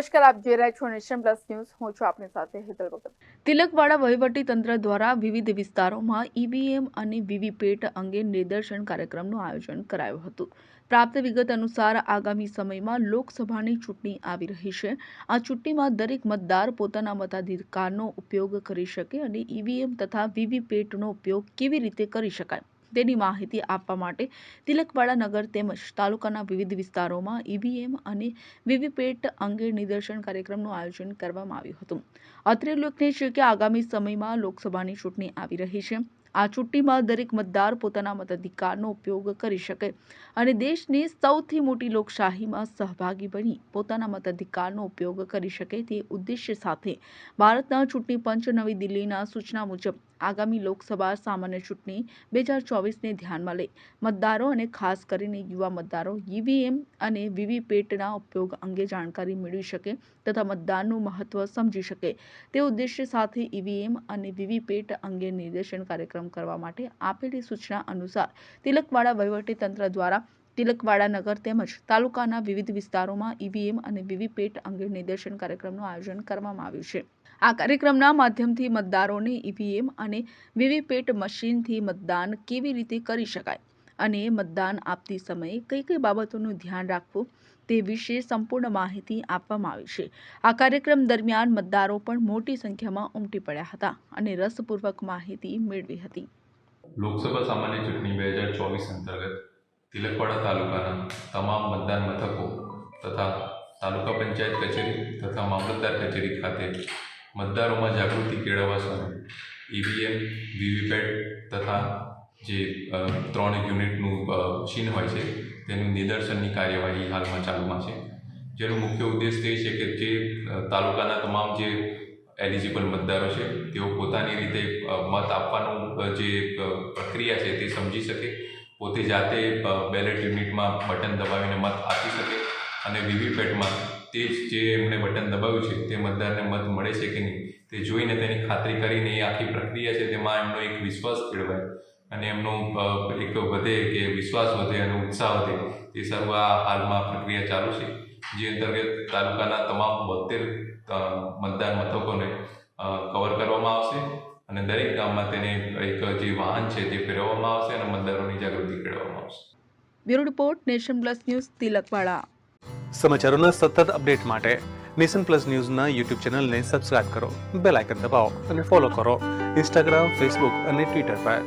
નમસ્કાર, આપ જોઈ રહ્યા છો નેશન પ્લસ ન્યૂઝ. હું છું આપની સાથે હેતલ ભગત. તિલકવાડા વહીવટી તંત્ર દ્વારા વિવિધ વિસ્તારોમાં ઈવીએમ અને વીવીપેટ અંગે નિદર્શન કાર્યક્રમનું આયોજન કરાયું હતું. પ્રાપ્ત વિગત અનુસાર આગામી સમયમાં લોકસભાની ચૂંટણી આવી રહી છે. આ ચૂંટણીમાં દરેક મતદાર પોતાના મતાધિકારનો ઉપયોગ કરી શકે અને ઈવીએમ તથા વીવીપેટનો ઉપયોગ કેવી રીતે કરી શકાય તેની માહિતી આપવા માટે તિલકવાડા નગર તેમજ તાલુકાના વિવિધ વિસ્તારોમાં ઈવીએમ અને વીવીપેટ અંગે નિદર્શન કાર્યક્રમનું આયોજન કરવામાં આવ્યું હતું. અત્રે ઉલ્લેખનીય છે કે આગામી સમયમાં લોકસભાની ચૂંટણી આવી રહી છે. આ ચૂંટણીમાં દરેક મતદાર પોતાના મતાધિકારનો ઉપયોગ કરી શકે અને દેશની સૌથી મોટી લોકશાહીમાં સહભાગી બની પોતાના મતાધિકારનો ઉપયોગ કરી શકે તે ઉદ્દેશ્ય સાથે ભારતના ચૂંટણી પંચ નવી દિલ્હીના સૂચના મુજબ આગામી લોકસભા સામાન્ય ચૂંટણી 2024ને ધ્યાનમાં લઈ મતદારો અને ખાસ કરીને યુવા મતદારો ઈવીએમ અને વીવીપેટના ઉપયોગ અંગે જાણકારી મેળવી શકે તથા મતદાનનું મહત્વ સમજી શકે તે ઉદ્દેશ્ય સાથે ઈવીએમ અને વીવીપેટ અંગે નિર્દેશન કાર્યક્રમ કરવા માટે આપેલી સૂચના અનુસાર તિલકવાડા વહીવટી તંત્ર દ્વારા તિલકવાડા નગર તેમજ તાલુકાના વિવિધ વિસ્તારોમાં ઈવીએમ અને વીવીપેટ અંગે નિદર્શન કાર્યક્રમનું આયોજન કરવામાં આવ્યું છે. આ કાર્યક્રમના માધ્યમથી મતદારોને ઈવીએમ અને વીવીપેટ મશીનથી મતદાન કેવી રીતે કરી શકાય અને મતદાન આપતી સમયે કઈ કઈ બાબતોનું ધ્યાન રાખવું તે વિશે સંપૂર્ણ માહિતી આપવામાં આવી છે. આ કાર્યક્રમ દરમિયાન મતદારો પણ મોટી સંખ્યામાં ઉમટી પડ્યા હતા અને રસપૂર્વક માહિતી મેળવી હતી. લોકસભા સામાન્ય ચૂંટણી 2024 અંતર્ગત તિલકવાડા તાલુકાના તમામ મતદાન મથકો તથા તાલુકા પંચાયત કચેરી તથા મામલતદાર કચેરી ખાતે મતદારોમાં જાગૃતિ કેળવવા સામે ઈવીએમ, વીવીપેટ તથા જે 3 યુનિટનું મશીન હોય છે તેનું નિદર્શનની કાર્યવાહી હાલમાં ચાલુમાં છે. જેનો મુખ્ય ઉદ્દેશ તે છે કે જે તાલુકાના તમામ જે એલિજિબલ મતદારો છે તેઓ પોતાની રીતે મત આપવાનું જે પ્રક્રિયા છે તે સમજી શકે, પોતે જાતે બેલેટ યુનિટમાં બટન દબાવીને મત આપી શકે અને વીવીપેટમાં તે જ જે એમણે બટન દબાવ્યું છે તે મતદારને મત મળે છે કે નહીં તે જોઈને તેની ખાતરી કરીને એ આખી પ્રક્રિયા છે તેમાં એમનો એક વિશ્વાસ કેળવાય અને એમનો એક વધે કે વિશ્વાસ વધે અને ઉત્સાહ વધે તે સર્વ આ હાલમાં પ્રક્રિયા ચાલુ છે. જે અંતર્ગત તાલુકાના તમામ 72 મતદાન મથકોને કવર કરવામાં આવશે અને દરેક ગામમાં તેને એક જે વાહન છે તે ફેરવવામાં આવશે અને મતદારોની જાગૃતિ કેળવવામાં આવશે. Bureau report, nation plus news, Tilakwada. સમાચારોના સતત અપડેટ માટે નેશન પ્લસ ન્યૂઝના યુટ્યુબ ચેનલને સબસ્ક્રાઇબ કરો, બેલ આઇકન દબાવો અને ફોલો કરો ઇન્સ્ટાગ્રામ, ફેસબુક અને ટ્વિટર પર.